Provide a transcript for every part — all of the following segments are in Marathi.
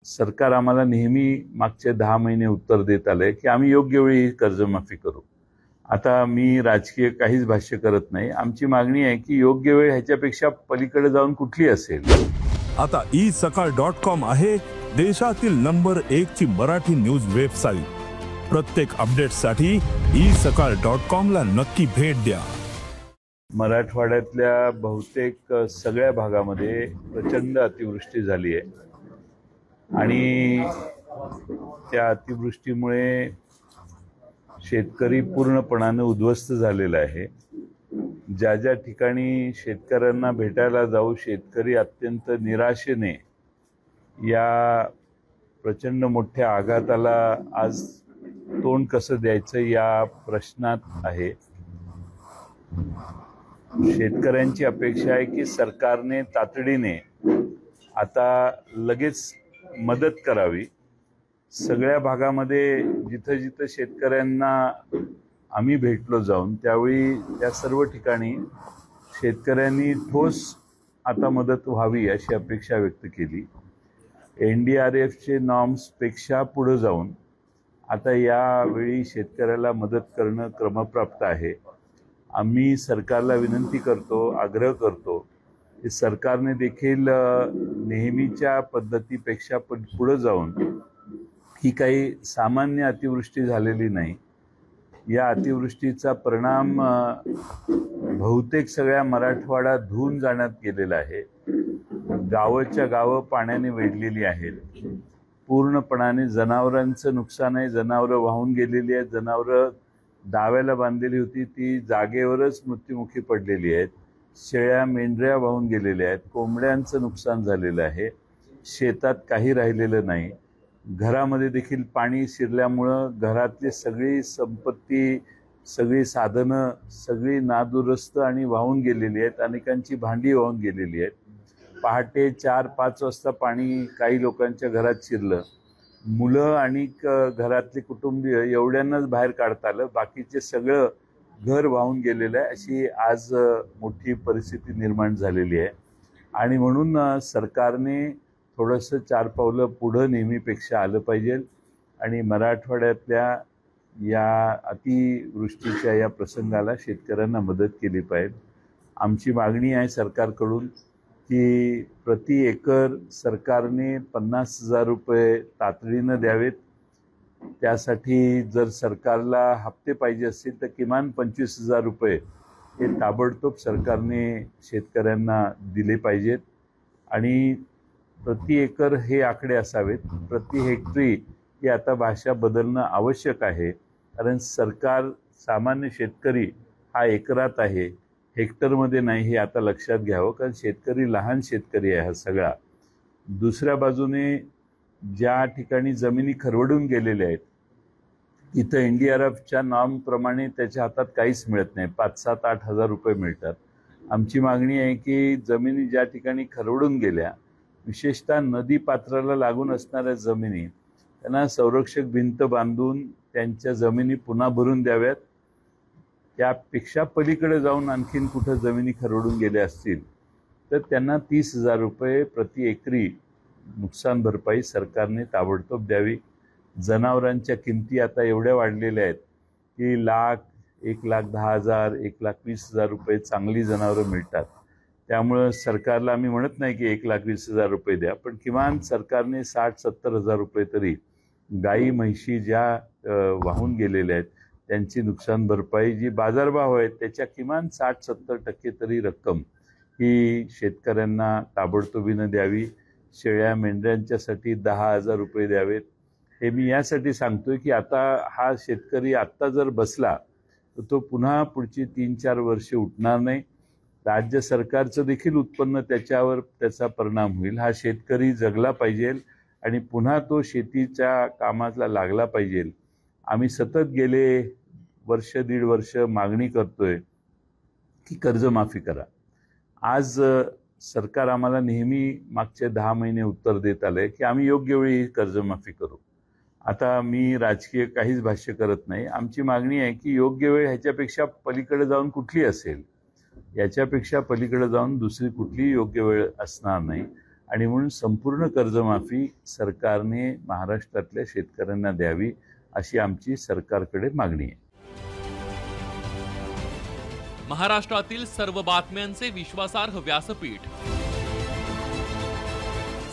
सरकार आम्हाला नेहमी मागचे 10 महिने उत्तर देत आलंय की आम्ही योग्य वेळी कर्जमाफी करू। आता मी राजकीय काहीच भाष्य करत नाही। आमची मागणी आहे की योग्य वेळ ह्याच्यापेक्षा पलीकडे जाऊन कुठली असेल। आता isakal.com आहे देशातील नंबर 1 ची मराठी न्यूज वेबसाईट। प्रत्येक अपडेटसाठी isakal.com ला नक्की भेट द्या। मराठवाड्यातल्या बहुतेक सगळ्या भागामध्ये प्रचंड अतिवृष्टी झाली आहे आणि त्या अतिवृष्टीमुळे शेतकरी पूर्णपणाने उद्ध्वस्त झालेला आहे। ज्या ज्या ठिकाणी शेतकऱ्यांना भेटायला जाऊ शेतकरी अत्यंत निराशेने या प्रचंड मोठ्या आघाताला आज तोंड कसं द्यायचं या प्रश्नात आहे। शेतकऱ्यांची अपेक्षा आहे की सरकारने तातडीने आता लगेच मदत करावी। सगळ्या भागामध्ये जिथं जिथं शेतकऱ्यांना आम्ही भेटलो जाऊन त्यावेळी त्या सर्व ठिकाणी शेतकऱ्यांनी ठोस आता मदत व्हावी अशी अपेक्षा व्यक्त केली। NDRFचे नॉर्म्सपेक्षा पुढे जाऊन आता यावेळी शेतकऱ्याला मदत करणं क्रमप्राप्त आहे। आम्ही सरकारला विनंती करतो, आग्रह करतो की सरकारने देखील नेहमीच्या पद्धतीपेक्षा पुढे जाऊन ही काही सामान्य अतिवृष्टी झालेली नाही। या अतिवृष्टीचा परिणाम बहुतेक सगळ्या मराठवाडा धुवून जाण्यात गेलेला आहे। गावाच्या गावं पाण्याने वेढलेली आहेत। पूर्णपणाने जनावरांचं नुकसान आहे। जनावरं वाहून गेलेली आहेत। जनावरं दाव्याला बांधलेली होती ती जागेवरच मृत्युमुखी पडलेली आहेत। शेळ्या मेंढऱ्या वाहून गेलेल्या आहेत। कोंबड्यांचं नुकसान झालेलं आहे। शेतात काही राहिलेलं नाही। घरामध्ये देखील पाणी शिरल्यामुळं घरातली सगळी संपत्ती, सगळी साधनं, सगळी नादुरुस्त आणि वाहून गेलेली आहेत। अनेकांची भांडी वाहून गेलेली आहेत। पहाटे 4-5 वाजता पाणी काही लोकांच्या घरात शिरलं। मुलं आणि घरातले कुटुंबीय एवढ्यांनाच बाहेर काढता आलं। बाकीचे सगळं घर वाहून गेलेलं आहे। अशी आज मोठी परिस्थिती निर्माण झालेली आहे आणि म्हणून सरकारने थोडंसं 4 पावलं पुढं नेहमीपेक्षा आलं पाहिजे आणि मराठवाड्यातल्या या अतिवृष्टीच्या या प्रसंगाला शेतकऱ्यांना मदत केली पाहिजे। आमची मागणी आहे सरकारकडून की प्रति एकर सरकारने 50,000 रुपये तातडीनं द्यावेत। त्यासाठी जर सरकारला हप्ते पाहिजे असतील तर किमान 25,000 रुपये हे ताबडतोब सरकारने शेतकऱ्यांना दिले पाहिजेत आणि प्रति एकर हे आकडे असावेत। प्रति हेक्टरी ही आता भाषा बदलणं आवश्यक आहे, कारण सरकार सामान्य शेतकरी हा एकरात आहे, हेक्टरमध्ये नाही हे आता लक्षात घ्यावं, कारण शेतकरी लहान शेतकरी आहे हा सगळा। दुसऱ्या बाजूने ज्या ठिकाणी जमिनी खरवडून गेलेल्या आहेत तिथं NDRFच्या नॉर्मप्रमाणे त्याच्या हातात काहीच मिळत नाही। 5-7-8 हजार रुपये मिळतात। आमची मागणी आहे की जमिनी ज्या ठिकाणी खरवडून गेल्या, विशेषतः नदी पात्राला लागून असणाऱ्या जमिनी त्यांना संरक्षक भिंत बांधून त्यांच्या जमिनी पुन्हा भरून द्याव्यात। त्यापेक्षा पलीकडे जाऊन आणखीन कुठं जमिनी खरवडून गेल्या असतील तर त्यांना 30,000 रुपये प्रति एकरी नुकसान भरपाई सरकारने ताबडतोब द्यावी। जनावरांच्या किमती आता एवढ्या वाढलेल्या आहेत की 1,10,000, 1,20,000 रुपये चांगली जनावरं मिळतात। त्यामुळं सरकारला आम्ही म्हणत नाही की 1,20,000 रुपये द्या, पण किमान सरकारने 60-70 हजार रुपये तरी गाई म्हैशी ज्या वाहून गेलेल्या आहेत त्यांची नुकसान भरपाई जी बाजारभाव आहेत त्याच्या किमान 60-70% तरी रक्कम ही शेतकऱ्यांना ताबडतोबीनं द्यावी। शेळ्या मेंढ्यांच्यासाठी 10,000 रुपये द्यावेत। हे मी यासाठी सांगतोय की आता हा शेतकरी आत्ता जर बसला तर तो पुन्हा पुढची 3-4 वर्षे उठणार नाही। राज्य सरकारचं देखील उत्पन्न त्याच्यावर त्याचा परिणाम होईल। हा शेतकरी जगला पाहिजे आणि पुन्हा तो शेतीच्या कामाला लागला पाहिजे। आम्ही सतत गेले वर्ष 1.5 वर्ष मागणी करतोय की कर्जमाफी करा। आज सरकार आम्हाला नेहमी मागचे 10 महिने उत्तर देत आलंय की आम्ही योग्य वेळी कर्जमाफी करू। आता मी राजकीय काहीच भाष्य करत नाही। आमची मागणी आहे की योग्य वेळ ह्याच्यापेक्षा पलीकडे जाऊन कुठली असेल, याच्यापेक्षा पलीकडे जाऊन दुसरी कुठलीही योग्य वेळ असणार नाही आणि म्हणून संपूर्ण कर्जमाफी सरकारने महाराष्ट्रातल्या शेतकऱ्यांना द्यावी अशी आमची सरकारकडे मागणी आहे. महाराष्ट्रातील सर्व बातम्यांचे विश्वासार्ह व्यासपीठ.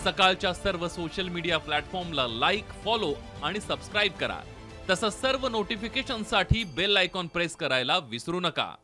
सकाळच्या सर्व सोशल मीडिया प्लॅटफॉर्मला लाईक, फॉलो आणि सबस्क्राईब करा. तसंच सर्व नोटिफिकेशनसाठी बेल आयकॉन प्रेस करायला विसरू नका.